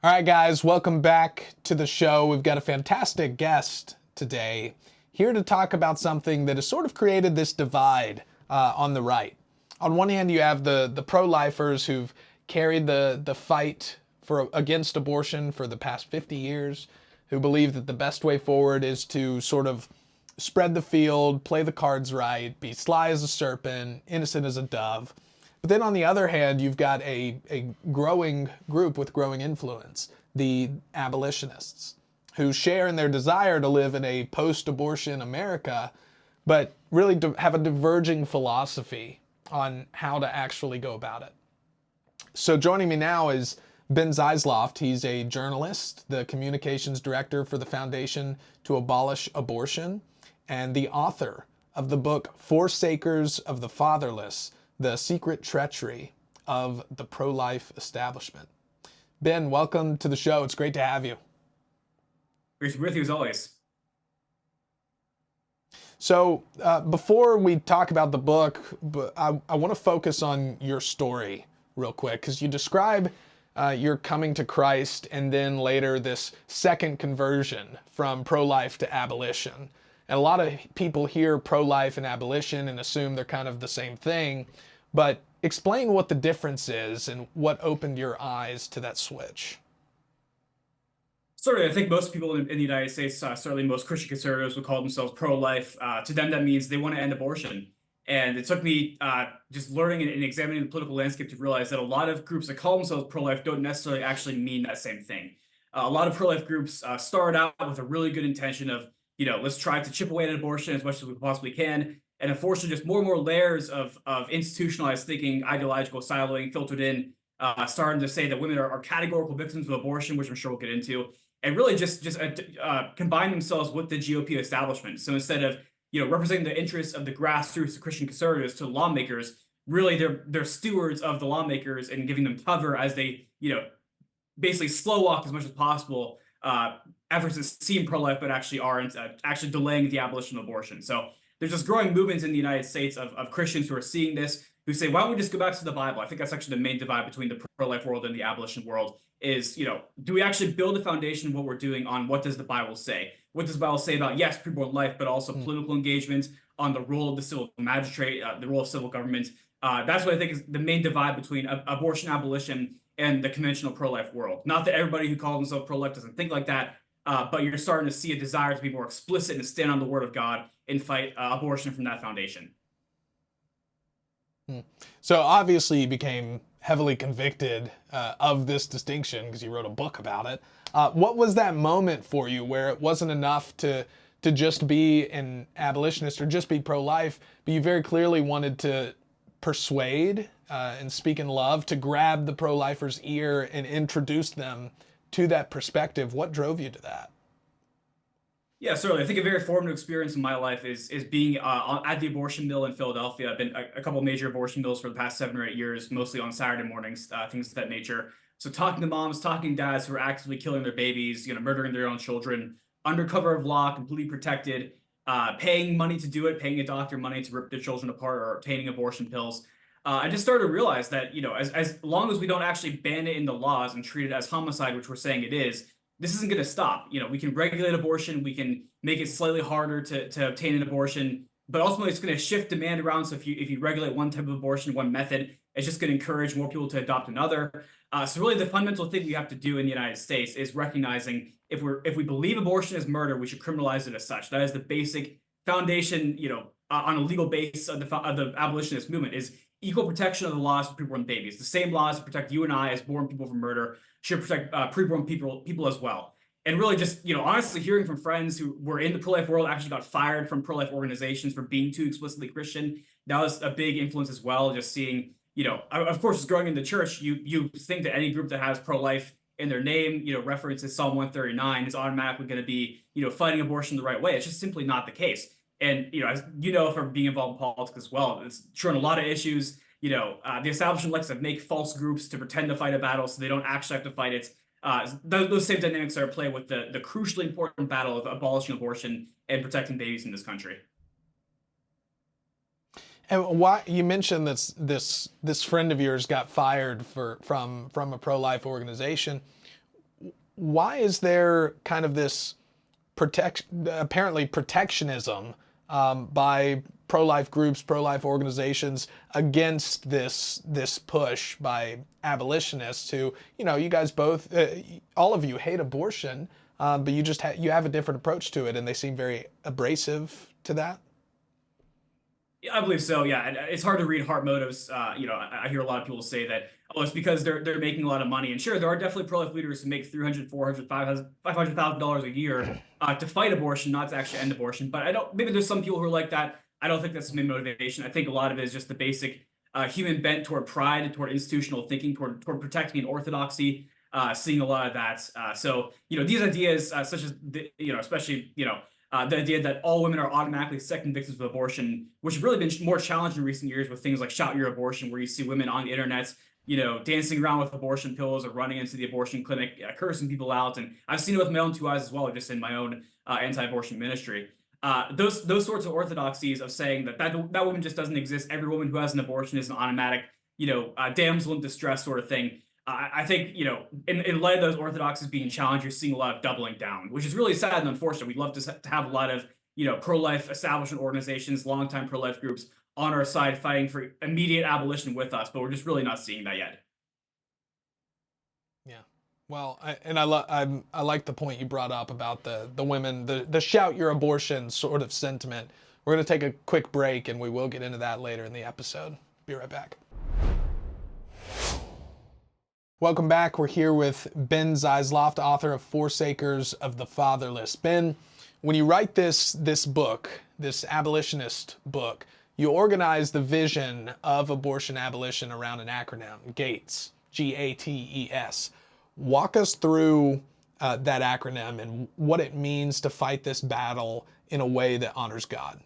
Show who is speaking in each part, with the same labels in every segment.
Speaker 1: All right, guys, welcome back to the show. We've got a fantastic guest today here to talk about something that has sort of created this divide on the right. On one hand, you have the pro-lifers who've carried the fight against abortion for the past 50 years, who believe that the best way forward is to sort of spread the field, play the cards right, be sly as a serpent, innocent as a dove. But then on the other hand, you've got a growing group with growing influence, the abolitionists, who share in their desire to live in a post-abortion America, but really have a diverging philosophy on how to actually go about it. So joining me now is Ben Zeisloft. He's a journalist, the communications director for the Foundation to Abolish Abortion, and the author of the book Forsakers of the Fatherless, The Secret Treachery of the Pro-Life Establishment. Ben, welcome to the show. It's great to have you.
Speaker 2: Great to be with you as always.
Speaker 1: So before we talk about the book, I want to focus on your story real quick, because you describe your coming to Christ and then later this second conversion from pro-life to abolition. And a lot of people hear pro-life and abolition and assume they're kind of the same thing, but explain what the difference is and what opened your eyes to that switch.
Speaker 2: Certainly, I think most people in the United States, certainly most Christian conservatives, would call themselves pro-life. To them, that means they want to end abortion. And it took me just learning and examining the political landscape to realize that a lot of groups that call themselves pro-life don't necessarily actually mean that same thing. A lot of pro-life groups start out with a really good intention of, let's try to chip away at abortion as much as we possibly can. And unfortunately, just more and more layers of institutionalized thinking, ideological siloing filtered in, starting to say that women are categorical victims of abortion, which I'm sure we'll get into, and really just combine themselves with the GOP establishment. So instead of representing the interests of the grassroots Christian conservatives to lawmakers, really they're stewards of the lawmakers and giving them cover as they basically slow walk as much as possible efforts that seem pro-life but actually aren't, actually delaying the abolition of abortion. So there's this growing movements in the United States of Christians who are seeing this, who say, why don't we just go back to the Bible? I think that's actually the main divide between the pro-life world and the abolition world is, do we actually build the foundation of what we're doing on what does the Bible say? What does the Bible say about, yes, preborn life, but also political engagement, on the role of the civil magistrate, the role of civil government? That's what I think is the main divide between abortion abolition and the conventional pro-life world. Not that everybody who calls themselves pro-life doesn't think like that, but you're starting to see a desire to be more explicit and stand on the word of God and fight abortion from that foundation.
Speaker 1: So obviously you became heavily convicted of this distinction because you wrote a book about it. What was that moment for you where it wasn't enough to just be an abolitionist or just be pro-life, but you very clearly wanted to persuade and speak in love, to grab the pro-lifers' ear and introduce them to that perspective? What drove you to that?
Speaker 2: Yeah, certainly. I think a very formative experience in my life is being at the abortion mill in Philadelphia. I've been a couple of major abortion mills for the past 7 or 8 years, mostly on Saturday mornings, things of that nature. So talking to moms, talking to dads who are actively killing their babies, murdering their own children, under cover of law, completely protected, paying money to do it, paying a doctor money to rip their children apart or obtaining abortion pills. I just started to realize that, as long as we don't actually ban it in the laws and treat it as homicide, which we're saying it is, this isn't going to stop. We can regulate abortion, we can make it slightly harder to obtain an abortion, but ultimately it's going to shift demand around. So if you regulate one type of abortion, one method, it's just going to encourage more people to adopt another. So really the fundamental thing we have to do in the United States is recognizing if we believe abortion is murder, we should criminalize it as such. That is the basic foundation, on a legal base of the abolitionist movement, is equal protection of the laws for preborn babies. The same laws to protect you and I as born people from murder should protect preborn people as well. And really just, honestly hearing from friends who were in the pro-life world, actually got fired from pro-life organizations for being too explicitly Christian. That was a big influence as well. Just seeing, of course, just growing in the church, you think that any group that has pro-life in their name, references Psalm 139 is automatically going to be, fighting abortion the right way. It's just simply not the case. And, as from being involved in politics as well, it's true on a lot of issues. The establishment likes to make false groups to pretend to fight a battle so they don't actually have to fight it. Those same dynamics are at play with the crucially important battle of abolishing abortion and protecting babies in this country.
Speaker 1: And why you mentioned this friend of yours got fired from a pro-life organization. why is there kind of this apparently protectionism by pro-life groups, pro-life organizations against this push by abolitionists who, you guys both, all of you hate abortion, but you just you have a different approach to it, and they seem very abrasive to that?
Speaker 2: Yeah, I believe so. Yeah, and it's hard to read heart motives. I hear a lot of people say that, oh, it's because they're making a lot of money. And sure, there are definitely pro-life leaders who make 300, 400, $500,000 a year to fight abortion, not to actually end abortion. But I don't. Maybe there's some people who are like that. I don't think that's the main motivation. I think a lot of it is just the basic human bent toward pride, toward institutional thinking, toward protecting an orthodoxy. Seeing a lot of that. These ideas, such as especially the idea that all women are automatically second victims of abortion, which has really been more challenged in recent years with things like Shout Your Abortion, where you see women on the internet, dancing around with abortion pills or running into the abortion clinic, cursing people out. And I've seen it with my own two eyes as well, just in my own anti-abortion ministry. Those sorts of orthodoxies of saying that woman just doesn't exist. Every woman who has an abortion is an automatic, damsel in distress sort of thing. I think, in light of those orthodoxies being challenged, you're seeing a lot of doubling down, which is really sad and unfortunate. We'd love to have a lot of, pro-life establishment organizations, longtime pro-life groups on our side fighting for immediate abolition with us, but we're just really not seeing that yet.
Speaker 1: Yeah. Well, I like the point you brought up about the women, the shout your abortion sort of sentiment. We're going to take a quick break, and we will get into that later in the episode. Be right back. Welcome back. We're here with Ben Zeisloft, author of Forsakers of the Fatherless. Ben, when you write this book, this abolitionist book, you organize the vision of abortion abolition around an acronym, GATES, GATES. Walk us through that acronym and what it means to fight this battle in a way that honors God.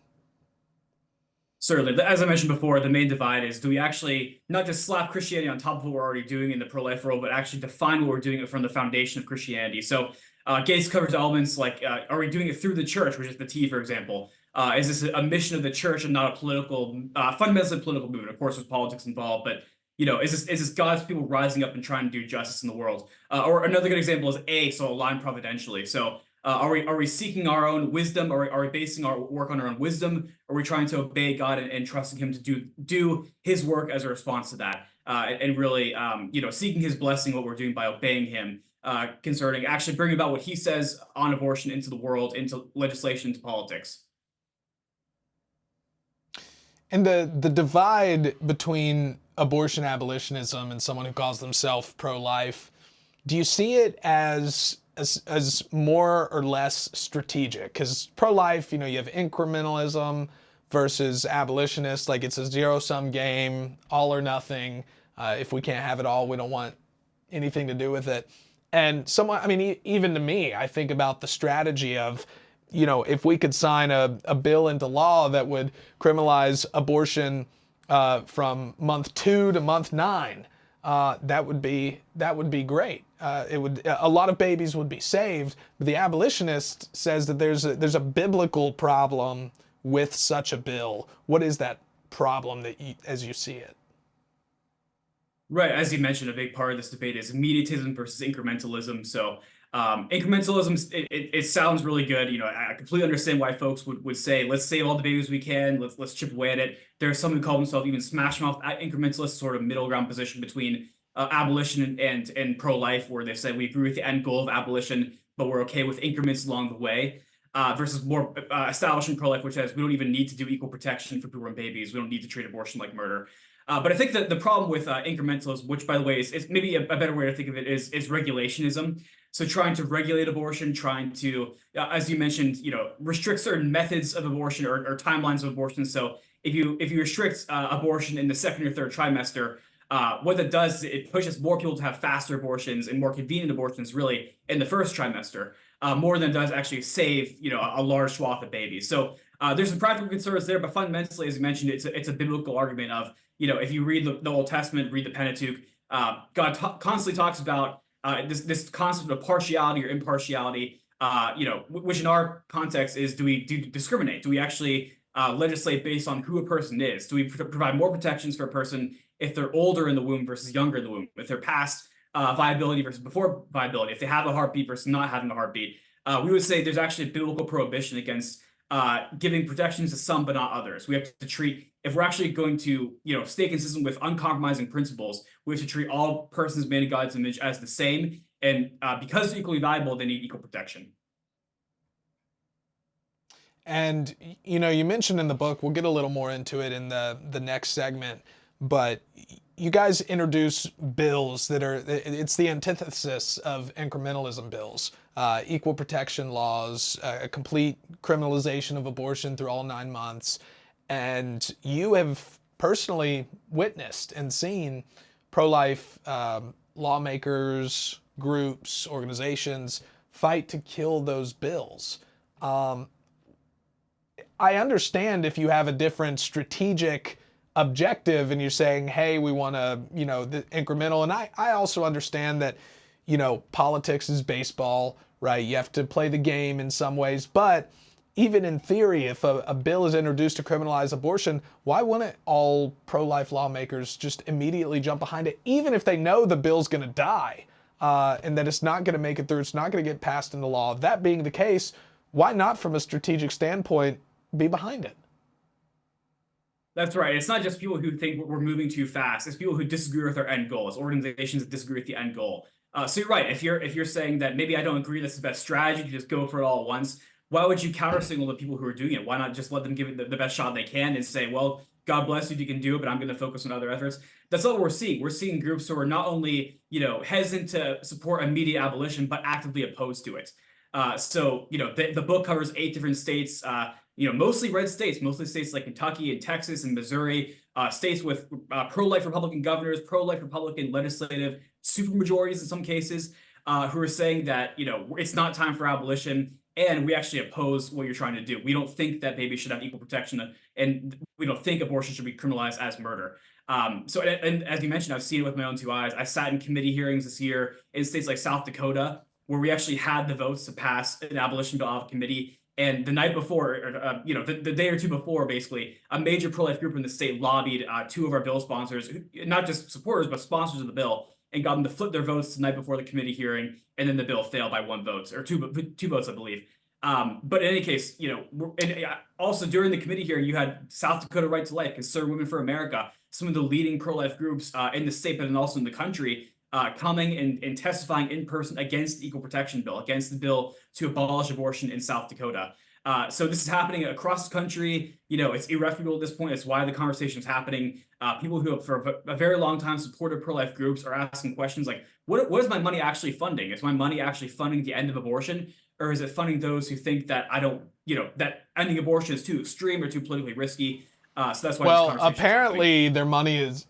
Speaker 2: Certainly. As I mentioned before, the main divide is, do we actually not just slap Christianity on top of what we're already doing in the pro-life world, but actually define what we're doing from the foundation of Christianity? So Gates covers elements like, are we doing it through the church, which is the T, for example? Is this a mission of the church and not a fundamentally political movement? Of course, there's politics involved, but is this God's people rising up and trying to do justice in the world? Or another good example is A, so align providentially. So are we seeking our own wisdom? Are we basing our work on our own wisdom? Are we trying to obey God and trusting Him to do His work as a response to that? And really, seeking His blessing, what we're doing by obeying Him, concerning actually bringing about what He says on abortion into the world, into legislation, into politics.
Speaker 1: And the divide between abortion abolitionism and someone who calls themselves pro-life, do you see it as more or less strategic? Because pro-life, you have incrementalism versus abolitionists, like it's a zero-sum game, all or nothing. If we can't have it all, we don't want anything to do with it. And even to me, I think about the strategy of, if we could sign a bill into law that would criminalize abortion from month 2 to month 9, that would be great. A lot of babies would be saved, but the abolitionist says that there's a biblical problem with such a bill. What is that problem as you see it?
Speaker 2: Right, as you mentioned, a big part of this debate is immediatism versus incrementalism. So incrementalism, it sounds really good. I completely understand why folks would say, let's save all the babies we can, let's chip away at it. There's some who call themselves even smash mouth incrementalists, sort of middle ground position between abolition and pro-life, where they say we agree with the end goal of abolition, but we're okay with increments along the way. Versus more establishing pro-life, which says we don't even need to do equal protection for people and babies. We don't need to treat abortion like murder. But I think that the problem with incrementalism, which by the way is maybe a better way to think of it, is regulationism. So trying to regulate abortion, trying to, as you mentioned, restrict certain methods of abortion or timelines of abortion. So if you restrict abortion in the second or third trimester, what that does is it pushes more people to have faster abortions and more convenient abortions really in the first trimester, more than it does actually save a large swath of babies. So there's some practical concerns there, but fundamentally, as you mentioned, it's a biblical argument of, if you read the Old Testament, read the Pentateuch, God constantly talks about this concept of partiality or impartiality, which in our context is, do we discriminate? Do we actually legislate based on who a person is? Do we provide more protections for a person if they're older in the womb versus younger in the womb? If they're past viability versus before viability, if they have a heartbeat versus not having a heartbeat, we would say there's actually a biblical prohibition against giving protections to some but not others. We have to treat, if we're actually going to, stay consistent with uncompromising principles, we have to treat all persons made in God's image as the same. And because they're equally valuable, they need equal protection.
Speaker 1: And, you mentioned in the book, we'll get a little more into it in the next segment, but you guys introduce bills that are, it's the antithesis of incrementalism bills, equal protection laws, a complete criminalization of abortion through all 9 months. And you have personally witnessed and seen pro-life lawmakers, groups, organizations fight to kill those bills. I understand if you have a different strategic objective and you're saying, hey, we want to, the incremental. And I also understand that, politics is baseball, right? You have to play the game in some ways. But even in theory, if a bill is introduced to criminalize abortion, why wouldn't all pro-life lawmakers just immediately jump behind it, even if they know the bill's going to die and that it's not going to make it through, it's not going to get passed into law? That being the case, why not, from a strategic standpoint, be behind it?
Speaker 2: That's right. It's not just people who think we're moving too fast. It's people who disagree with our end goal. It's organizations that disagree with the end goal. So you're right. If you're saying that maybe I don't agree this is the best strategy to just go for it all at once, why would you countersignal the people who are doing it? Why not just let them give it the best shot they can and say, well, God bless you if you can do it, but I'm going to focus on other efforts. That's all we're seeing. We're seeing groups who are not only, hesitant to support immediate abolition, but actively opposed to it. So the book covers 8 different states, mostly red states, mostly states like Kentucky and Texas and Missouri, states with pro-life Republican governors, pro-life Republican legislative supermajorities in some cases, who are saying that, it's not time for abolition. And we actually oppose what you're trying to do. We don't think that babies should have equal protection, and we don't think abortion should be criminalized as murder. So as you mentioned, I've seen it with my own 2 eyes. I sat in committee hearings this year in states like South Dakota, where we actually had the votes to pass an abolition bill out of committee. And the night before, or, the day or 2 before, basically, a major pro-life group in the state lobbied 2 of our bill sponsors, not just supporters, but sponsors of the bill, and got them to flip their votes the night before the committee hearing, and then the bill failed by 1 vote, or two votes, I believe. But in any case, and also during the committee hearing, you had South Dakota Right to Life, Concerned Women for America, some of the leading pro-life groups in the state, but then also in the country, coming and testifying in person against the equal protection bill, against the bill to abolish abortion in South Dakota. So this is happening across the country. It's irrefutable at this point. It's why the conversation is happening. People who have for a very long time supported pro-life groups are asking questions like, what is my money actually funding? Is my money actually funding the end of abortion? Or is it funding those who think that that ending abortion is too extreme or too politically risky? So that's why.
Speaker 1: Well, apparently their money is.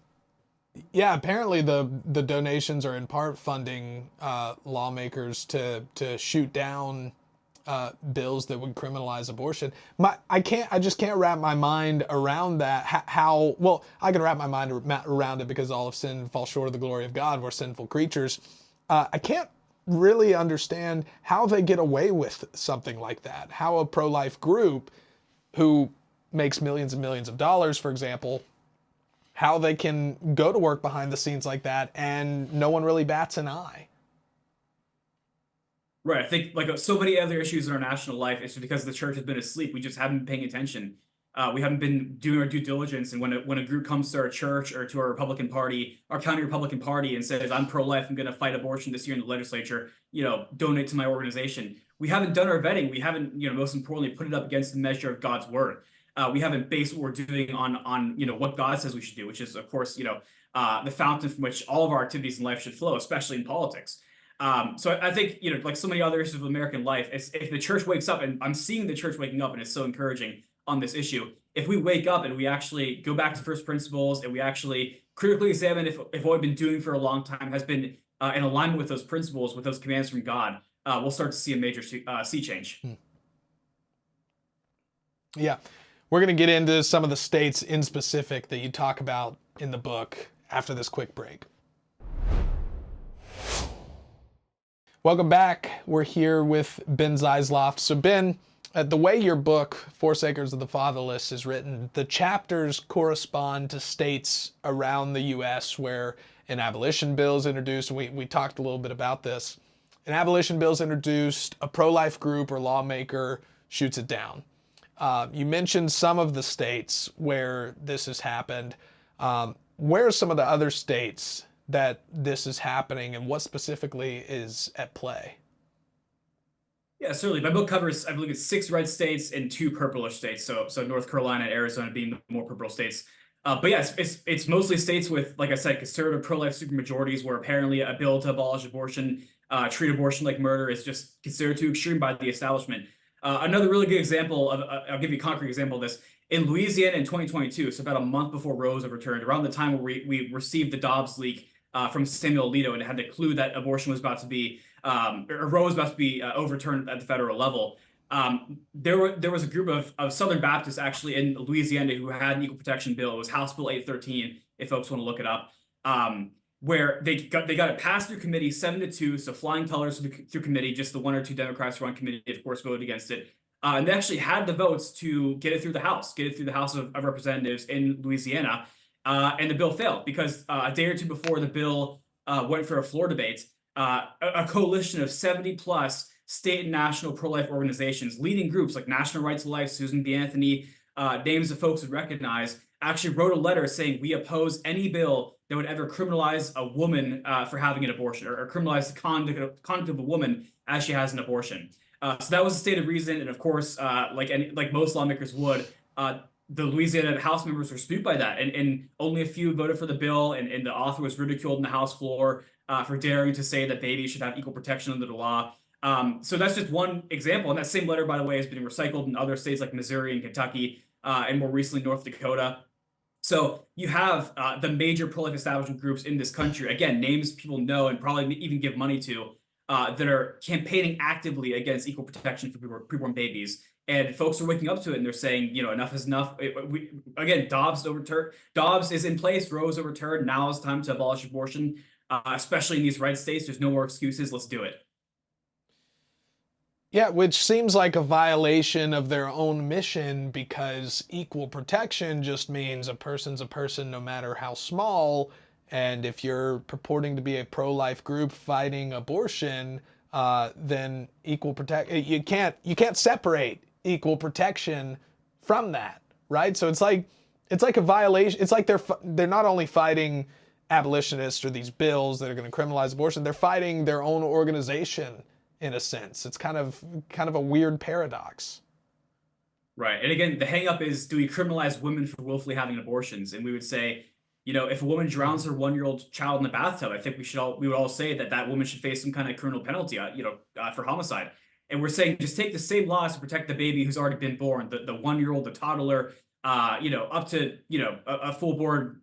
Speaker 1: Yeah, apparently the donations are in part funding lawmakers to shoot down bills that would criminalize abortion. I just can't wrap my mind around that. Well, I can wrap my mind around it because all of sin falls short of the glory of God. We're sinful creatures. I can't really understand how they get away with something like that. How a pro-life group who makes millions and millions of dollars, for example, how they can go to work behind the scenes like that and no one really bats an eye.
Speaker 2: Right. I think like so many other issues in our national life, it's because the church has been asleep. We just haven't been paying attention. We haven't been doing our due diligence. And when a group comes to our church or to our Republican Party, our county Republican Party, and says, I'm pro-life, I'm going to fight abortion this year in the legislature, donate to my organization. We haven't done our vetting. We haven't, most importantly, put it up against the measure of God's word. We haven't based what we're doing on what God says we should do, which is, of course, the fountain from which all of our activities in life should flow, especially in politics. So I think, like so many other issues of American life, if the church wakes up, and I'm seeing the church waking up, and it's so encouraging on this issue. If we wake up and we actually go back to first principles and we actually critically examine if what we've been doing for a long time has been in alignment with those principles, with those commands from God, we'll start to see a major sea change.
Speaker 1: Yeah. We're going to get into some of the states in specific that you talk about in the book after this quick break. Welcome back. We're here with Ben Zeisloft. So Ben, the way your book, Forsakers of the Fatherless, is written, the chapters correspond to states around the U.S. where An abolition bill is introduced. We talked a little bit about this. An abolition bill is introduced, a pro-life group or lawmaker shoots it down. You mentioned some of the states where this has happened. Where are some of the other states that this is happening, and what specifically is at play?
Speaker 2: Yeah, certainly. My book covers, I believe it's 6 red states and 2 purplish states. So North Carolina and Arizona being the more purple states. But yeah, it's mostly states with, like I said, conservative pro-life supermajorities where apparently a bill to abolish abortion, treat abortion like murder is just considered too extreme by the establishment. Another really good example of, I'll give you a concrete example of this. In Louisiana in 2022, so about a month before Roe was overturned, around the time where we received the Dobbs leak from Samuel Alito, and it had the clue that abortion was about to be, or Roe was about to be overturned at the federal level. There was a group of Southern Baptists actually in Louisiana who had an equal protection bill. It was House Bill 813, if folks want to look it up, where they got it passed through committee 7-2, so flying colors through committee. Just the 1 or 2 Democrats who were on committee, of course, voted against it. And they actually had the votes to get it through the House, of Representatives in Louisiana. And the bill failed because a day or two before the bill went for a floor debate, a coalition of 70 plus state and national pro-life organizations, leading groups like National Right to Life, Susan B. Anthony, names of folks would recognize, actually wrote a letter saying we oppose any bill that would ever criminalize a woman for having an abortion, or criminalize the conduct of a woman as she has an abortion. So that was the state of reason, and of course, like most lawmakers would, the Louisiana House members were spooked by that, and only a few voted for the bill, and the author was ridiculed on the House floor for daring to say that babies should have equal protection under the law. So that's just one example, and that same letter, by the way, has been recycled in other states like Missouri and Kentucky, and more recently North Dakota. So you have the major pro-life establishment groups in this country, again, names people know and probably even give money to, that are campaigning actively against equal protection for preborn babies. And folks are waking up to it and they're saying, enough is enough. Again, Dobbs is in place, Roe is overturned. Now is time to abolish abortion, especially in these red states. There's no more excuses. Let's do it.
Speaker 1: Yeah, which seems like a violation of their own mission, because equal protection just means a person's a person no matter how small. And if you're purporting to be a pro-life group fighting abortion, then you can't separate equal protection from that, right? So it's like a violation. It's like they're not only fighting abolitionists or these bills that are going to criminalize abortion, they're fighting their own organization in a sense. It's kind of a weird paradox.
Speaker 2: Right. And again, the hang up is, do we criminalize women for willfully having abortions? And we would say, if a woman drowns her 1-year-old child in the bathtub, I think we would all say that woman should face some kind of criminal penalty, for homicide. And we're saying just take the same laws to protect the baby who's already been born, the 1-year-old, the toddler, up to, a full-born,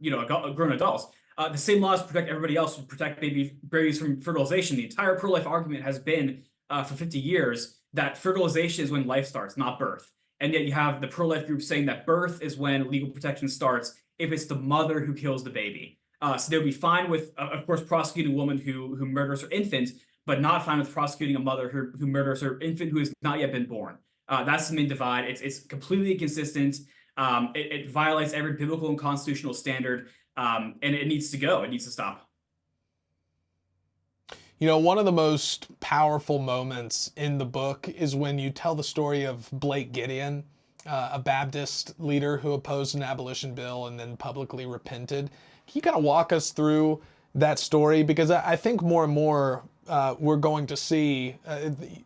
Speaker 2: grown adults. The same laws protect everybody else, to protect babies from fertilization. The entire pro-life argument has been for 50 years that fertilization is when life starts, not birth. And yet you have the pro-life group saying that birth is when legal protection starts if it's the mother who kills the baby. So they'll be fine with, of course, prosecuting a woman who murders her infant, but not fine with prosecuting a mother who murders her infant who has not yet been born. That's the main divide. It's completely inconsistent. It violates every biblical and constitutional standard. And it needs to go. It needs to stop.
Speaker 1: One of the most powerful moments in the book is when you tell the story of Blake Gideon, a Baptist leader who opposed an abolition bill and then publicly repented. Can you kind of walk us through that story? Because I think more and more we're going to see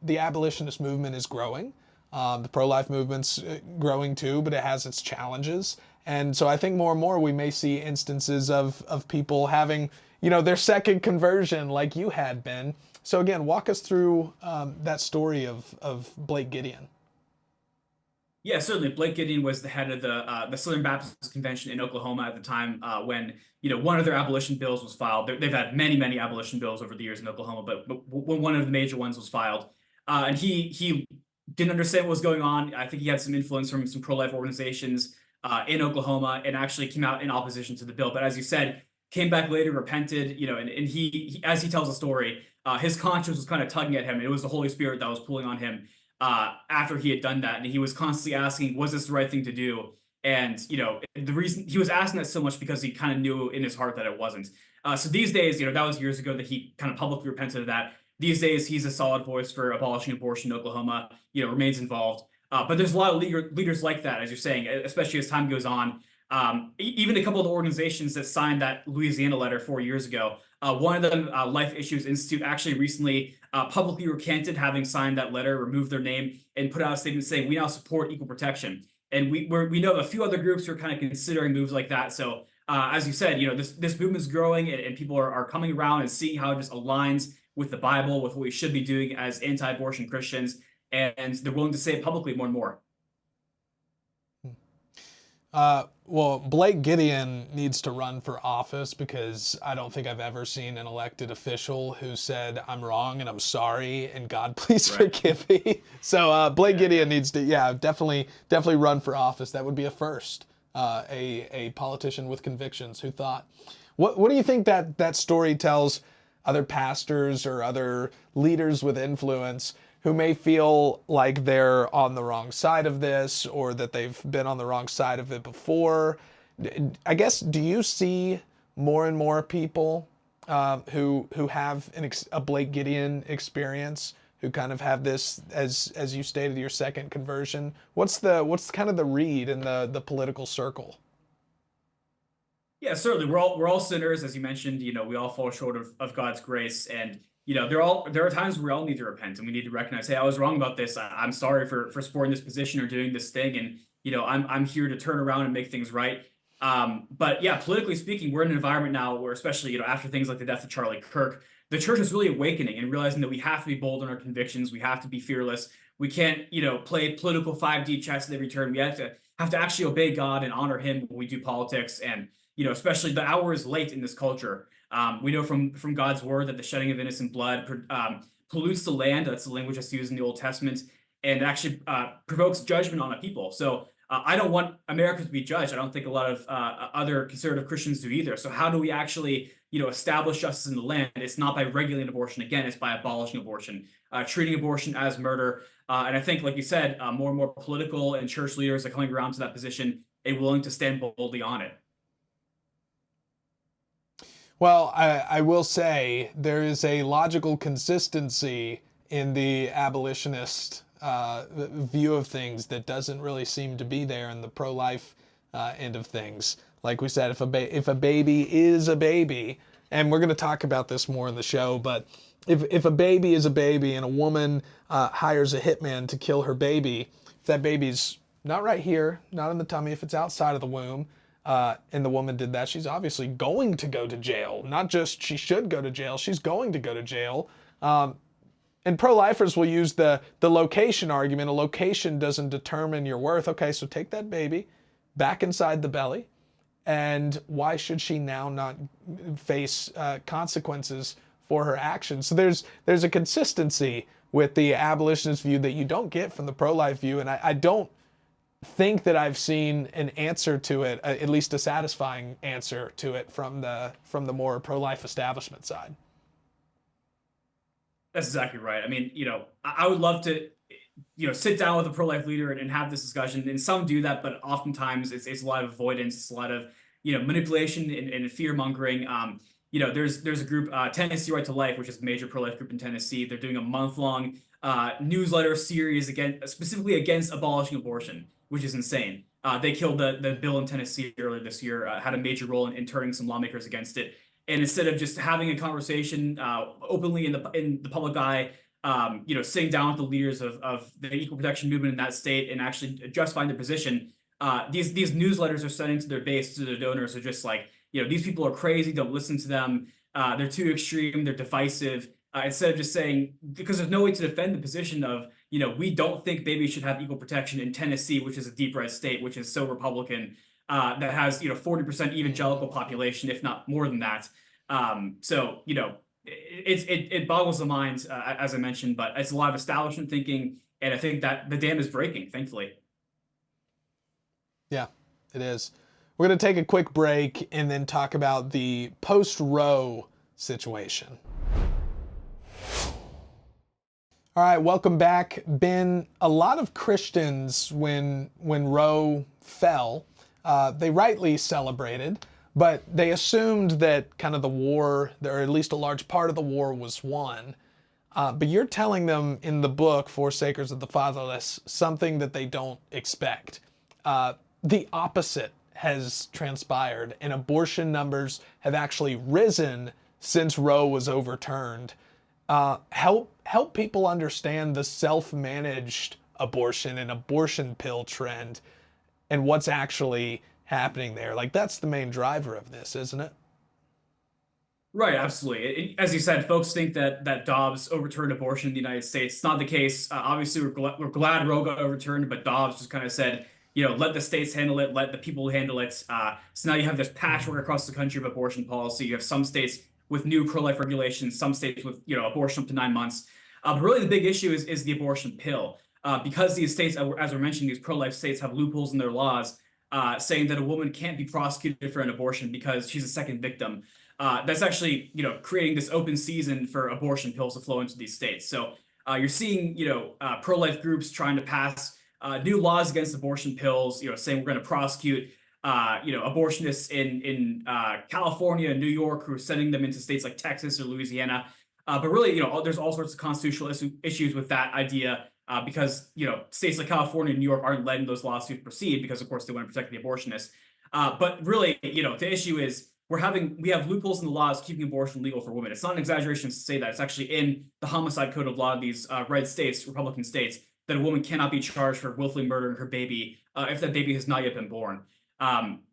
Speaker 1: the abolitionist movement is growing. The pro-life movement's growing too, but it has its challenges. And so I think more and more we may see instances of people having, their second conversion like you had, Ben. So again, walk us through that story of Blake Gideon.
Speaker 2: Yeah, certainly. Blake Gideon was the head of the Southern Baptist Convention in Oklahoma at the time when one of their abolition bills was filed. They've had many abolition bills over the years in Oklahoma, but when one of the major ones was filed, and he didn't understand what was going on. I think he had some influence from some pro-life organizations in Oklahoma, and actually came out in opposition to the bill. But as you said, came back later, repented. And he as he tells the story, his conscience was kind of tugging at him. It was the Holy Spirit that was pulling on him. After he had done that, and he was constantly asking, was this the right thing to do? And, the reason he was asking that so much because he kind of knew in his heart that it wasn't. So these days, that was years ago that he kind of publicly repented of that. These days, he's a solid voice for abolishing abortion in Oklahoma, remains involved. But there's a lot of leaders like that, as you're saying, especially as time goes on. Even a couple of the organizations that signed that Louisiana letter 4 years ago, one of them, Life Issues Institute, actually recently publicly recanted having signed that letter, removed their name, and put out a statement saying, we now support equal protection. And we know a few other groups who are kind of considering moves like that. So as you said, this movement is growing, and people are coming around and seeing how it just aligns with the Bible, with what we should be doing as anti-abortion Christians, and they're willing to say it publicly more and more.
Speaker 1: Well, Blake Gideon needs to run for office, because I don't think I've ever seen an elected official who said, I'm wrong and I'm sorry and God please forgive me. So Blake Gideon needs to, definitely run for office. That would be a first. A politician with convictions. Who thought? What do you think that story tells other pastors or other leaders with influence who may feel like they're on the wrong side of this, or that they've been on the wrong side of it before? I guess, do you see more and more people who have a Blake Gideon experience, who kind of have this, as you stated, your second conversion? What's kind of the read in the political circle?
Speaker 2: Yeah, certainly. We're all sinners, as you mentioned. We all fall short of God's grace, and there are times where we all need to repent, and we need to recognize, hey, I was wrong about this. I'm sorry for supporting this position or doing this thing, and I'm here to turn around and make things right. But yeah, politically speaking, we're in an environment now where, especially after things like the death of Charlie Kirk, the church is really awakening and realizing that we have to be bold in our convictions. We have to be fearless. We can't play political 5D chess at every turn. We have to actually obey God and honor Him when we do politics. And especially the hour is late in this culture. We know from God's word that the shedding of innocent blood pollutes the land. That's the language that's used in the Old Testament, and actually provokes judgment on a people. So I don't want America to be judged. I don't think a lot of other conservative Christians do either. So how do we actually establish justice in the land? It's not by regulating abortion. Again, it's by abolishing abortion, treating abortion as murder. And I think, like you said, more and more political and church leaders are coming around to that position and willing to stand boldly on it.
Speaker 1: Well, I will say there is a logical consistency in the abolitionist view of things that doesn't really seem to be there in the pro-life end of things. Like we said, if a baby is a baby, and we're going to talk about this more in the show, but if a baby is a baby and a woman hires a hitman to kill her baby, if that baby's not right here, not in the tummy, if it's outside of the womb, and the woman did that, she's obviously going to go to jail. Not just she should go to jail, she's going to go to jail. And pro-lifers will use the location argument. A location doesn't determine your worth. Okay, so take that baby back inside the belly, and why should she now not face consequences for her actions? So there's a consistency with the abolitionist view that you don't get from the pro-life view, and I don't think that I've seen an answer to it, at least a satisfying answer to it, from the more pro-life establishment side.
Speaker 2: That's exactly right. I mean, I would love to, sit down with a pro-life leader and have this discussion. And some do that, but oftentimes it's a lot of avoidance, it's a lot of, manipulation and fear mongering. There's a group, Tennessee Right to Life, which is a major pro-life group in Tennessee. They're doing a month-long newsletter series specifically against abolishing abortion, which is insane. They killed the bill in Tennessee earlier this year, had a major role in turning some lawmakers against it. And instead of just having a conversation openly in the public eye, sitting down with the leaders of the equal protection movement in that state and actually justifying their position, these newsletters are sending to their base, to their donors, are just like, these people are crazy, don't listen to them, they're too extreme, they're divisive. Instead of just saying, because there's no way to defend the position of, we don't think babies should have equal protection in Tennessee, which is a deep red state, which is so Republican, that has 40% evangelical population, if not more than that. So it boggles the mind, as I mentioned, but it's a lot of establishment thinking, and I think that the dam is breaking, thankfully.
Speaker 1: Yeah, it is. We're going to take a quick break and then talk about the post-Roe situation. All right, welcome back. Ben, a lot of Christians, when Roe fell, they rightly celebrated, but they assumed that kind of the war, or at least a large part of the war, was won. But you're telling them in the book, Forsakers of the Fatherless, something that they don't expect. The opposite has transpired, and abortion numbers have actually risen since Roe was overturned. Help people understand the self-managed abortion and abortion pill trend and what's actually happening there. Like that's the main driver of this, isn't it?
Speaker 2: Right, absolutely. As you said, folks think that Dobbs overturned abortion in the United States. It's not the case. Obviously, we're glad Roe got overturned, but Dobbs just kind of said, let the states handle it, let the people handle it. So now you have this patchwork across the country of abortion policy. You have some states with new pro-life regulations, some states with abortion up to 9 months. But really, the big issue is the abortion pill. Because these states, as we're mentioning, these pro-life states have loopholes in their laws, saying that a woman can't be prosecuted for an abortion because she's a second victim. That's actually, creating this open season for abortion pills to flow into these states. So you're seeing, pro-life groups trying to pass new laws against abortion pills, saying we're going to prosecute, abortionists in California and New York who are sending them into states like Texas or Louisiana. But really, there's all sorts of constitutional issues with that idea because, states like California and New York aren't letting those lawsuits proceed because, of course, they want to protect the abortionists. But really, the issue is we have loopholes in the laws keeping abortion legal for women. It's not an exaggeration to say that. It's actually in the homicide code of a lot of these red states, Republican states, that a woman cannot be charged for willfully murdering her baby if that baby has not yet been born.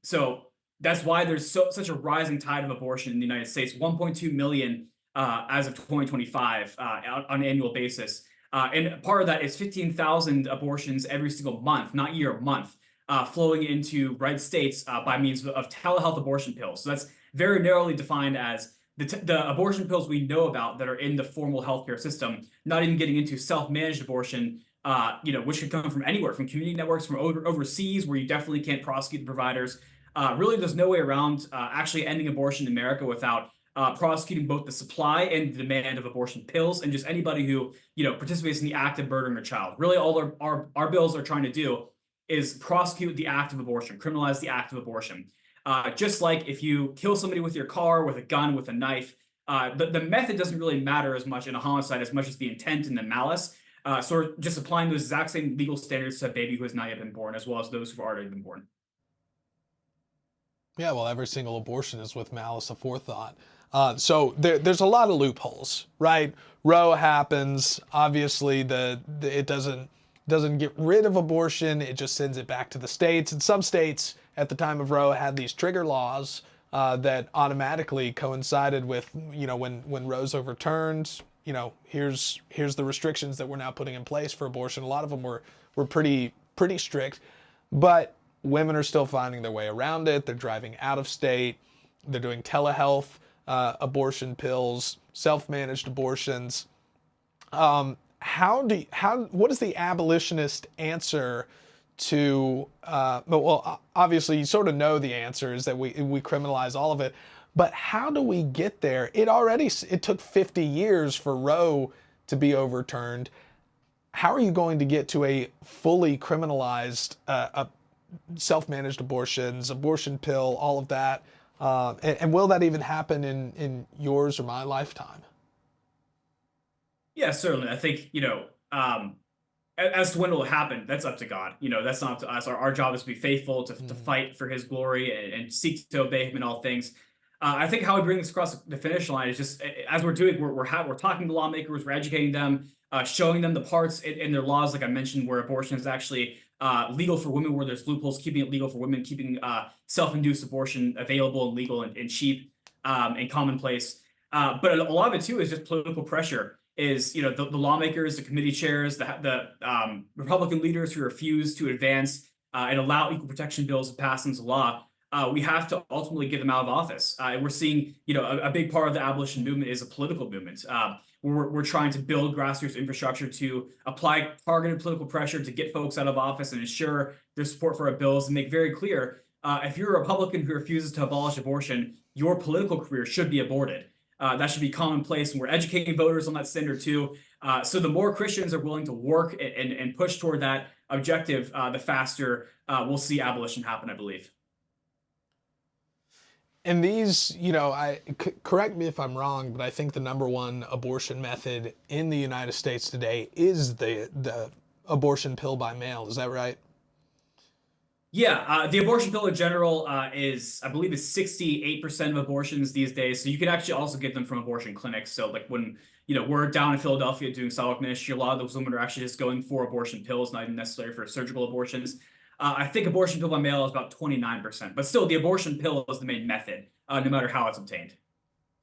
Speaker 2: So that's why there's such a rising tide of abortion in the United States. 1.2 million as of 2025 on an annual basis. And part of that is 15,000 abortions every single month, not year, month, flowing into red states by means of telehealth abortion pills. So that's very narrowly defined as the abortion pills we know about that are in the formal healthcare system, not even getting into self-managed abortion, which could come from anywhere, from community networks, from overseas, where you definitely can't prosecute the providers. Really, there's no way around actually ending abortion in America without prosecuting both the supply and the demand of abortion pills, and just anybody who participates in the act of murdering a child. Really, all our bills are trying to do is prosecute the act of abortion, criminalize the act of abortion. Just like if you kill somebody with your car, with a gun, with a knife, the method doesn't really matter as much in a homicide as much as the intent and the malice. So we're just applying those exact same legal standards to a baby who has not yet been born, as well as those who have already been born.
Speaker 1: Yeah, well, every single abortion is with malice aforethought. So there's a lot of loopholes, right? Roe happens. Obviously, it doesn't get rid of abortion. It just sends it back to the states. And some states at the time of Roe had these trigger laws that automatically coincided with, when Roe's overturned. Here's the restrictions that we're now putting in place for abortion. A lot of them were pretty strict, but women are still finding their way around it. They're driving out of state. They're doing telehealth abortion pills, self-managed abortions. What is the abolitionist answer to? Well, obviously, you sort of know the answer is that we criminalize all of it. But how do we get there? It took 50 years for Roe to be overturned. How are you going to get to a fully criminalized self-managed abortions, abortion pill, all of that? And will that even happen in yours or my lifetime?
Speaker 2: Yeah, certainly. I think, as to when it will happen, that's up to God. That's not up to us. Our job is to be faithful, to fight for his glory and seek to obey him in all things. I think how we bring this across the finish line is just as we're doing, we're talking to lawmakers, we're educating them, showing them the parts in their laws, like I mentioned, where abortion is actually legal for women, where there's loopholes, keeping it legal for women, keeping self-induced abortion available and legal and cheap and commonplace. But a lot of it too is just political pressure. Is the lawmakers, the committee chairs, the Republican leaders who refuse to advance and allow equal protection bills to pass into law. We have to ultimately get them out of office. And we're seeing, a big part of the abolition movement is a political movement. We're trying to build grassroots infrastructure to apply targeted political pressure to get folks out of office and ensure their support for our bills, and make very clear if you're a Republican who refuses to abolish abortion, your political career should be aborted. That should be commonplace, and we're educating voters on that standard too. So the more Christians are willing to work and push toward that objective, the faster we'll see abolition happen, I believe.
Speaker 1: And these, correct me if I'm wrong, but I think the number one abortion method in the United States today is the abortion pill by mail. Is that right?
Speaker 2: Yeah, the abortion pill in general is, I believe, is 68% of abortions these days. So you can actually also get them from abortion clinics. So like when we're down in Philadelphia doing sidewalk ministry, a lot of those women are actually just going for abortion pills, not even necessarily for surgical abortions. I think abortion pill by mail is about 29%, but still the abortion pill is the main method, no matter how it's obtained.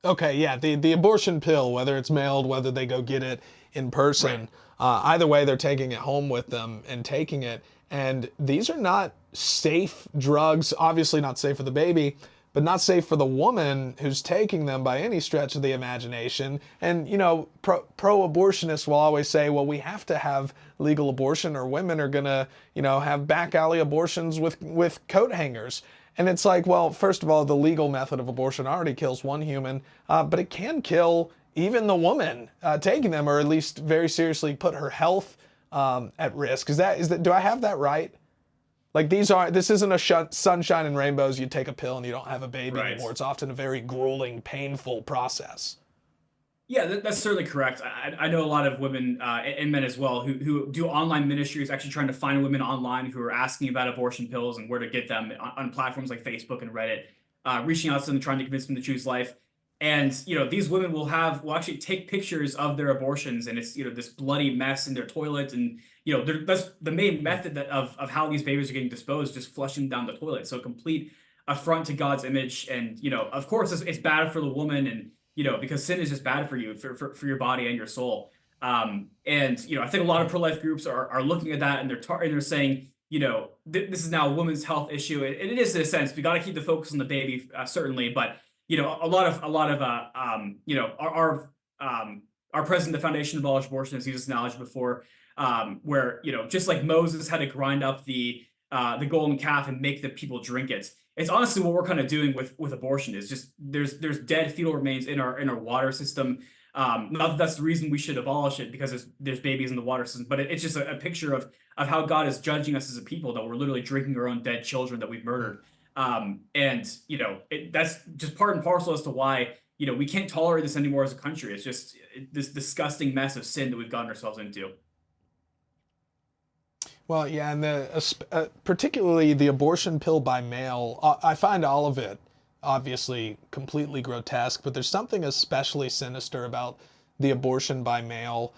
Speaker 1: Okay, yeah, the abortion pill, whether it's mailed, whether they go get it in person,
Speaker 2: Right.
Speaker 1: either way, they're taking it home with them and taking it. And these are not safe drugs, obviously not safe for the baby, but not safe for the woman who's taking them by any stretch of the imagination. And, pro-abortionists will always say, well, we have to have legal abortion or women are going to, have back alley abortions with coat hangers. And it's like, well, first of all, the legal method of abortion already kills one human, but it can kill even the woman taking them, or at least very seriously put her health at risk. Do I have that right? Like this isn't a sunshine and rainbows. You take a pill and you don't have a baby
Speaker 2: Right.
Speaker 1: anymore. It's often a very grueling, painful process.
Speaker 2: Yeah, that's certainly correct. I know a lot of women and men as well who do online ministries, actually trying to find women online who are asking about abortion pills and where to get them on platforms like Facebook and Reddit, reaching out to them, trying to convince them to choose life. And these women will actually take pictures of their abortions, and it's this bloody mess in their toilet, and that's the main method of how these babies are getting disposed, just flushing down the toilet. So complete affront to God's image, and of course it's bad for the woman, and because sin is just bad for you, for your body and your soul. And I think a lot of pro-life groups are looking at that, and they're saying, this is now a woman's health issue, and it is in a sense. We got to keep the focus on the baby, certainly, but a lot of our president of the Foundation of Abolish Abortion has used this analogy before, where just like Moses had to grind up the golden calf and make the people drink it. It's honestly what we're kind of doing with abortion. Is just there's dead fetal remains in our water system. Not that that's the reason we should abolish it, because there's babies in the water system, but it's just a picture of how God is judging us as a people, that we're literally drinking our own dead children that we've murdered. And that's just part and parcel as to why we can't tolerate this anymore as a country. It's just this disgusting mess of sin that we've gotten ourselves into.
Speaker 1: Well, yeah, and particularly the abortion pill by mail, I find all of it obviously completely grotesque, but there's something especially sinister about the abortion by mail,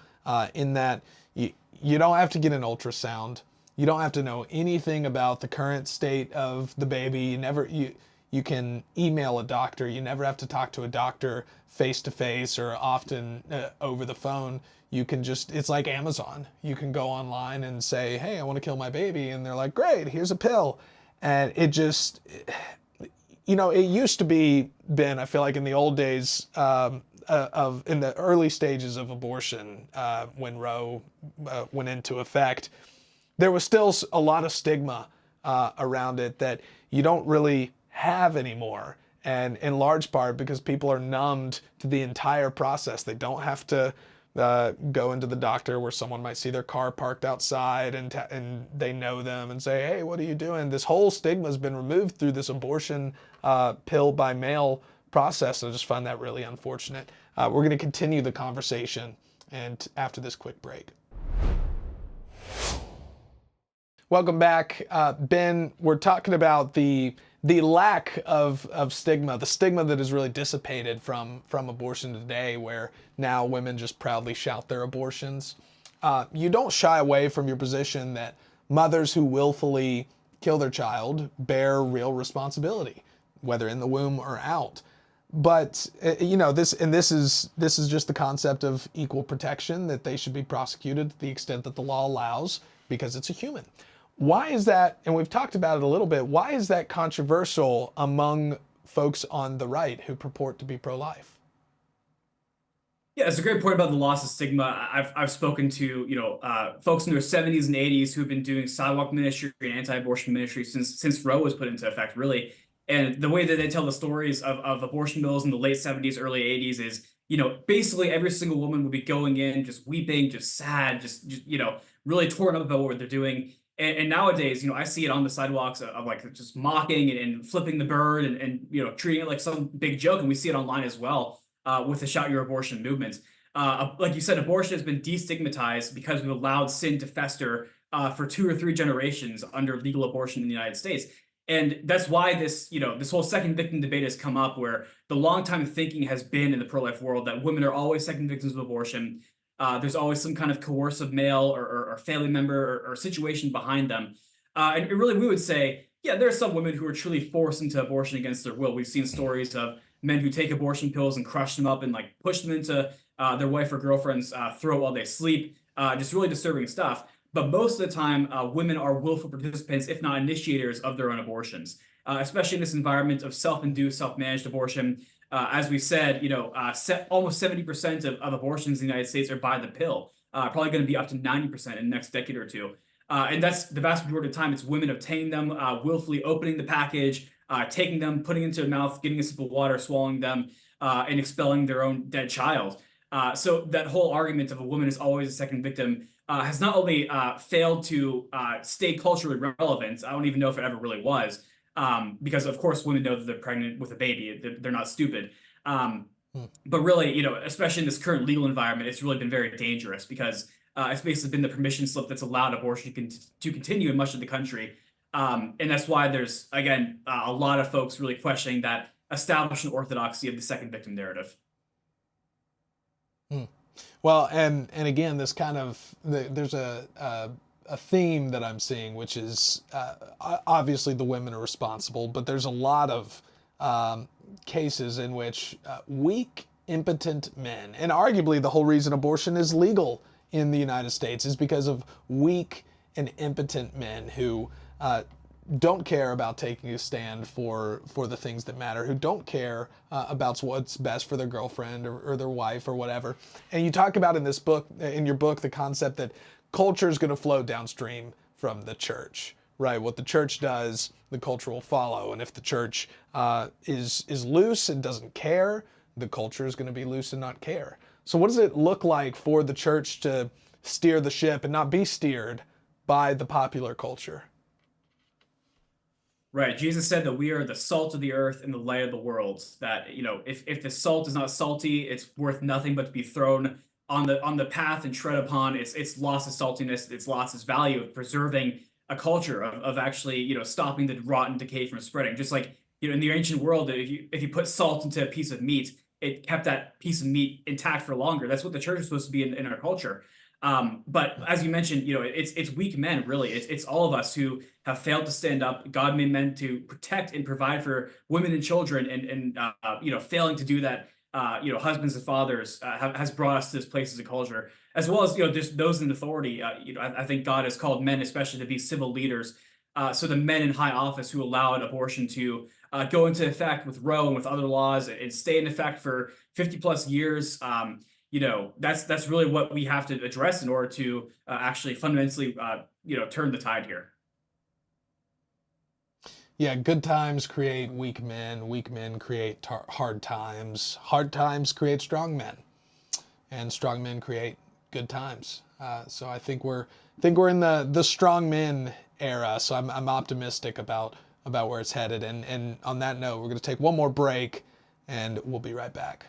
Speaker 1: in that you don't have to get an ultrasound. You don't have to know anything about the current state of the baby. You can email a doctor. You never have to talk to a doctor face to face, or often over the phone. You can it's like Amazon. You can go online and say, hey, I want to kill my baby. And they're like, great, here's a pill. And it used to be, Ben, I feel like in the old days, in the early stages of abortion, when Roe went into effect, there was still a lot of stigma around it that you don't really have anymore. And in large part because people are numbed to the entire process. They don't have to go into the doctor where someone might see their car parked outside and they know them and say, hey, what are you doing? This whole stigma has been removed through this abortion pill by mail process. I just find that really unfortunate. We're going to continue the conversation and after this quick break. Welcome back. Ben, we're talking about the lack of stigma, the stigma that is really dissipated from abortion today, where now women just proudly shout their abortions. You don't shy away from your position that mothers who willfully kill their child bear real responsibility, whether in the womb or out. But this is just the concept of equal protection, that they should be prosecuted to the extent that the law allows, because it's a human. Why is that, and we've talked about it a little bit, why is that controversial among folks on the right who purport to be pro-life?
Speaker 2: Yeah, it's a great point about the loss of stigma. I've spoken to folks in their 70s and 80s who've been doing sidewalk ministry and anti-abortion ministry since Roe was put into effect, really. And the way that they tell the stories of abortion mills in the late 70s, early 80s is, basically every single woman would be going in just weeping, just sad, just really torn up about what they're doing. And nowadays, I see it on the sidewalks of like just mocking and flipping the bird and treating it like some big joke. And we see it online as well with the Shout Your Abortion movement. Like you said, abortion has been destigmatized because we've allowed sin to fester for 2 or 3 generations under legal abortion in the United States. And that's why this whole second victim debate has come up, where the longtime thinking has been in the pro-life world that women are always second victims of abortion. There's always some kind of coercive male or family member or situation behind them. And really, we would say, yeah, there are some women who are truly forced into abortion against their will. We've seen stories of men who take abortion pills and crush them up and like push them into their wife or girlfriend's throat while they sleep. Just really disturbing stuff. But most of the time, women are willful participants, if not initiators, of their own abortions, especially in this environment of self-induced, self-managed abortion. As we said, almost 70% of abortions in the United States are by the pill, probably going to be up to 90% in the next decade or two. And that's the vast majority of the time. It's women obtaining them, willfully opening the package, taking them, putting into their mouth, getting a sip of water, swallowing them, and expelling their own dead child. So that whole argument of a woman is always a second victim has not only failed to stay culturally relevant. I don't even know if it ever really was, because of course women know that they're pregnant with a baby. They're not stupid. But really, especially in this current legal environment, it's really been very dangerous because it's basically been the permission slip that's allowed abortion to continue in much of the country. And that's why there's, again, a lot of folks really questioning that establishment orthodoxy of the second victim narrative.
Speaker 1: Well, and again, this kind of there's a theme that I'm seeing, which is obviously the women are responsible, but there's a lot of cases in which weak, impotent men, and arguably the whole reason abortion is legal in the United States is because of weak and impotent men who don't care about taking a stand for the things that matter, who don't care about what's best for their girlfriend or their wife or whatever. And you talk about in your book, the concept that culture is going to flow downstream from the church, right? What the church does, the culture will follow. And if the church is loose and doesn't care, the culture is going to be loose and not care. So what does it look like for the church to steer the ship and not be steered by the popular culture?
Speaker 2: Right. Jesus said that we are the salt of the earth and the light of the world. That, if the salt is not salty, it's worth nothing but to be thrown on the path and tread upon. It's lost its saltiness, it's lost its value of preserving a culture of actually, stopping the rot and decay from spreading. Just like, in the ancient world, if you put salt into a piece of meat, it kept that piece of meat intact for longer. That's what the church is supposed to be in our culture. But as you mentioned, it's weak men, really. It's all of us who have failed to stand up. God made men to protect and provide for women and children, and failing to do that, husbands and fathers has brought us to this place as a culture, as well as just those in authority. I think God has called men, especially, to be civil leaders. So the men in high office who allowed abortion to go into effect with Roe and with other laws and stay in effect for 50 plus years. That's really what we have to address in order to actually fundamentally, turn the tide here.
Speaker 1: Yeah, good times create weak men create hard times create strong men, and strong men create good times. So I think we're in the strong men era. So I'm optimistic about where it's headed. And on that note, we're going to take one more break, and we'll be right back.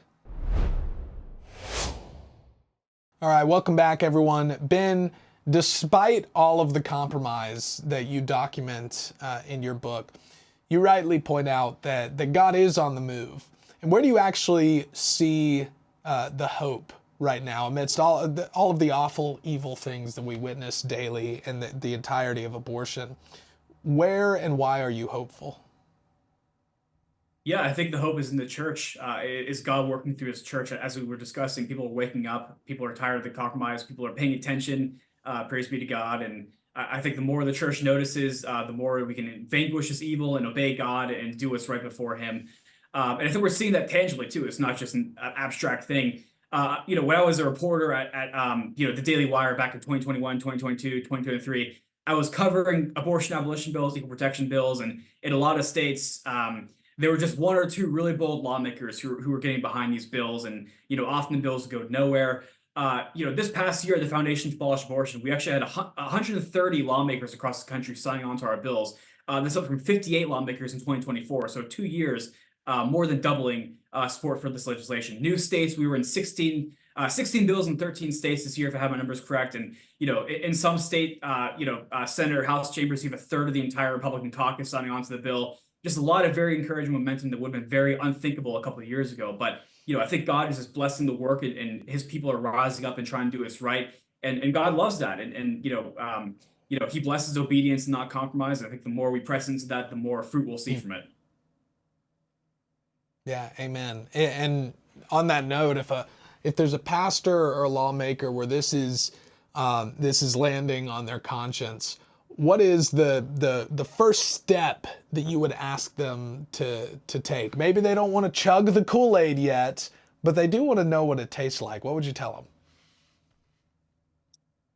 Speaker 1: All right, welcome back, everyone. Ben, despite all of the compromise that you document in your book, you rightly point out that God is on the move. And where do you actually see the hope right now amidst all of the awful, evil things that we witness daily and the entirety of abortion? Where and why are you hopeful?
Speaker 2: Yeah, I think the hope is in the church. Is God working through his church? As we were discussing, people are waking up. People are tired of the compromise. People are paying attention. Praise be to God. And I think the more the church notices, the more we can vanquish this evil and obey God and do what's right before him. And I think we're seeing that tangibly too. It's not just an abstract thing. When I was a reporter at the Daily Wire back in 2021, 2022, 2023, I was covering abortion abolition bills, equal protection bills, and in a lot of states, there were just one or two really bold lawmakers who were getting behind these bills, and often the bills go nowhere. This past year, the Foundation to Abolish Abortion, we actually had 130 lawmakers across the country signing on to our bills. This up from 58 lawmakers in 2024, so 2 years, more than doubling support for this legislation. New states, we were in 16 bills in 13 states this year, if I have my numbers correct. And in some state, Senate or House chambers, you have a third of the entire Republican caucus signing on to the bill. Just a lot of very encouraging momentum that would have been very unthinkable a couple of years ago. But I think God is just blessing the work, and His people are rising up and trying to do what's right. And God loves that. And He blesses obedience and not compromise. And I think the more we press into that, the more fruit we'll see from it.
Speaker 1: Yeah, amen. And on that note, if there's a pastor or a lawmaker where this is landing on their conscience, what is the first step that you would ask them to take? Maybe they don't want to chug the Kool-Aid yet, but they do want to know what it tastes like. What would you tell them?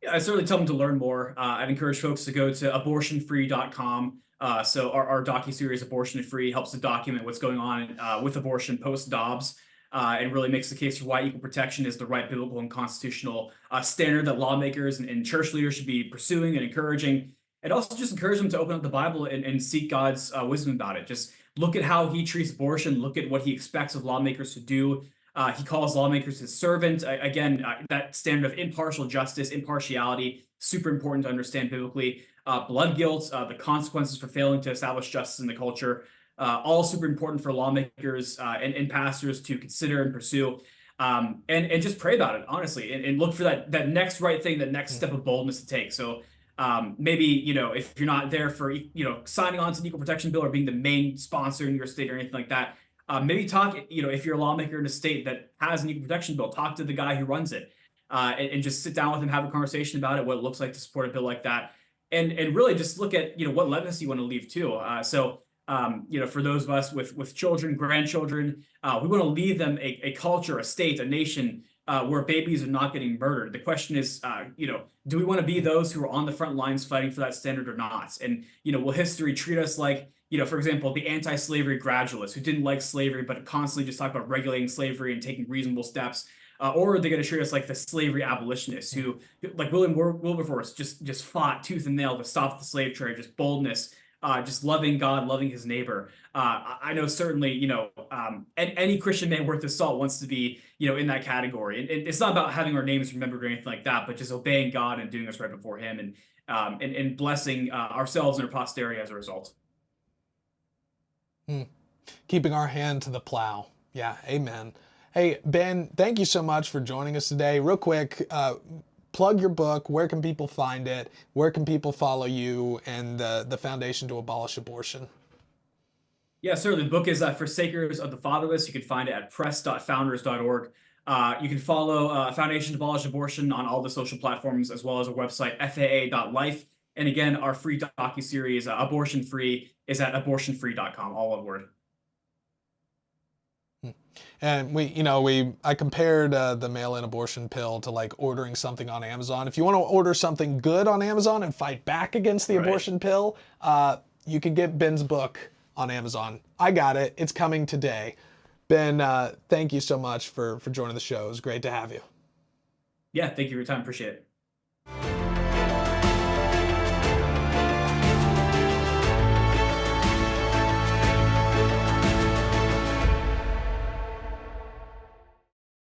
Speaker 2: Yeah, I certainly tell them to learn more. I'd encourage folks to go to abortionfree.com. So our docuseries Abortion Free helps to document what's going on with abortion post-Dobbs, and really makes the case for why equal protection is the right biblical and constitutional standard that lawmakers and church leaders should be pursuing and encouraging. And also just encourage them to open up the Bible and seek God's wisdom about it. Just look at how He treats abortion, look at what He expects of lawmakers to do. He calls lawmakers His servant. Again, that standard of impartial justice, impartiality, super important to understand biblically. Blood guilt, the consequences for failing to establish justice in the culture, all super important for lawmakers and pastors to consider and pursue. And just pray about it, honestly, and look for that next right thing, that next step of boldness to take. So maybe, if you're not there for, signing on to the equal protection bill or being the main sponsor in your state or anything like that, maybe talk, if you're a lawmaker in a state that has an equal protection bill, talk to the guy who runs it, and just sit down with him, have a conversation about it, what it looks like to support a bill like that. And really just look at, what legacy you want to leave too. For those of us with children, grandchildren, we want to leave them a culture, a state, a nation where babies are not getting murdered. The question is, do we want to be those who are on the front lines fighting for that standard or not? And, will history treat us like, for example, the anti-slavery gradualists who didn't like slavery, but constantly just talk about regulating slavery and taking reasonable steps? Or are they going to treat us like the slavery abolitionists who, like Wilberforce, just fought tooth and nail to stop the slave trade, just boldness, just loving God, loving his neighbor. I know certainly, any Christian man worth his salt wants to be, in that category. And it's not about having our names remembered or anything like that, but just obeying God and doing what's right before Him, and blessing ourselves and our posterity as a result.
Speaker 1: Keeping our hand to the plow. Yeah, amen. Hey, Ben, thank you so much for joining us today. Real quick, plug your book. Where can people find it? Where can people follow you and the Foundation to Abolish Abortion?
Speaker 2: Yeah, certainly. The book is Forsakers of the Fatherless. You can find it at press.founders.org. You can follow Foundation to Abolish Abortion on all the social platforms, as well as our website, faa.life. And again, our free docuseries, Abortion Free, is at abortionfree.com, all one word.
Speaker 1: And I compared the mail-in abortion pill to like ordering something on Amazon. If you want to order something good on Amazon and fight back against the abortion pill, you can get Ben's book on Amazon. I got it. It's coming today. Ben, thank you so much for joining the show. It was great to have you.
Speaker 2: Yeah, thank you for your time. Appreciate it.